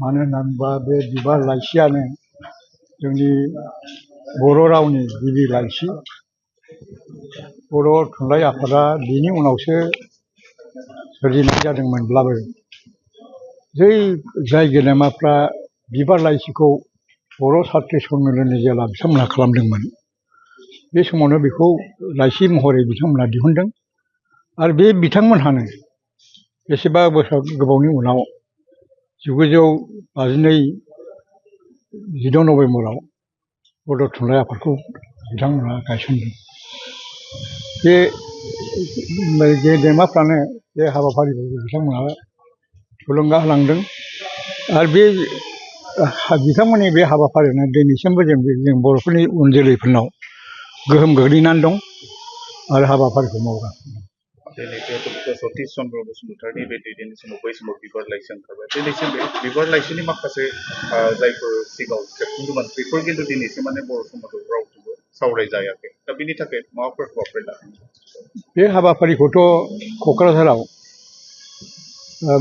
मानो होनना बुङोबा बे बिबार लाइसियानो जोंनि बर' रावनि गिबि लाइसि। बर' थुनलाइ आफादा बिनि उनावसो सोरजिनाय जादोंमोनब्लाबो जाय गेदेमाफ्रा बिबार लाइसिखौ बर' सात्र सन्मिलननि जेला बिथांमोनहा खालामदोंमोन बे समावनो बेखौ लाइसि महरै बिथांमोनहा दिहुनदों। आरो बे बिथांमोनहानो बेसेबा बोसोर गोबावनि उनाव 1952 जिद' नभेम्बराव बड' थुनलाइ आफादखौ बिथांमोनहा गायसनदों। बे गेदेमाफ्रानो बे हाबाफारिफोरखौ बिथांमोनहा थुलुंगा होलांदों। आरो बे बिथांमोननि बे हाबाफारियानो दिनैसिमबो जों बर'फोरनि उन जोलैफोरनाव गोहोम गोग्लैनानै दं आरो हाबाफारिखौ मावगासिनो दं। दिनै जिहेतु सतीश चन्द्र बसुमतारीनि बे दैदेननाय समाव बै समाव बिबार लाइसि ओंखारबाय। दिनैसिम बे बिबार लाइसिनि माखासे जायफोर सिगाङाव सेबखांदोंमोन बेफोर खिन्थु दिनैसिम माने बर' समाजाव रावजोंबो सावरायजायाखै। दा बिनि थाखाय माबाफोर हाबाफारि लादों? बे हाबाफारिखौथ' क'क्राझाराव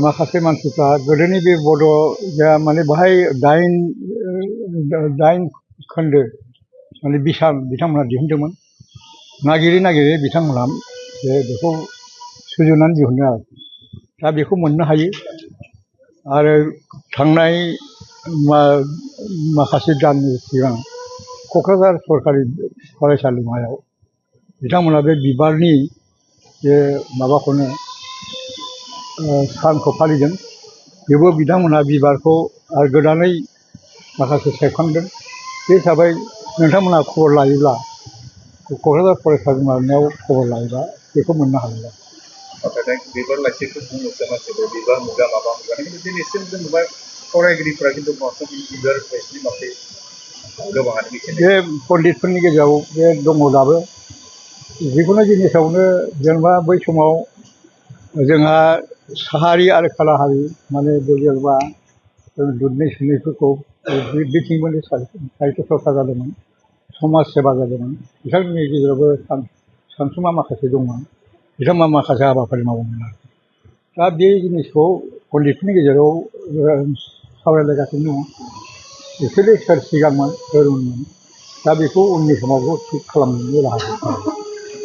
माखासे मानसिफ्रा गोदोनि बे बड' माने बाहाय 8 खोन्दो माने बिसान बिथांमोनहा दिहुनदोंमोन। नागिरै बिथांमोनहा बेखौ सुजुनानै दिहुनदों आरो दा बेखौ मोननो हायो। आरो थांनाय माखासे दाननि सिगां क'क्राझार सरकारि फरायसालिमायाव बिथांमोनहा बे बिबारनि बे माबाखौनो सानखौ फालिदों। बेबो बिथांमोनहा बिबारखौ आरो गोदानै माखासे सेबखांदों। बे हिसाबै नोंथांमोनहा खबर लायोब्ला क'क्राझार फरायसालिमायाव खबर लायोब्ला बेखौ मोननो हागोन। नाथाय बिबार लाइसिखौ बुङोसो मानसिफोर बिबार मुगा माबा मुगा खिन्थु दिनैसिम जों नुबाय फरायगिरिफ्रा खिन्थु बिबार लाइसिनि बागै गोबाङानो मिथिनाय। बे पण्डितफोरनि गेजेराव बे दङ दाबो। जिखुनु जिनिसावनो जेनेबा बै समाव जोंहा साहारि आरो खोलाहारि माने जेनेबा दुधनै सुनैफोरखौ बिथिंबो साहित्य चर्चा जादोंमोन, समाज सेबा जादोंमोन। बिथांमोननि गेजेरावबो सानसुमा माखासे दंमोन। बिथांमोना माखासे हाबाफारि मावोमोन आरो दा बे जिनिसखौ पण्डितफोरनि गेजेराव सावरायलायगासिनो दङ। एक्सुवेलि सोर सिगांमोन सोर उनमोन दा बेखौ उननि समावबो थिग खालामनायनि राहा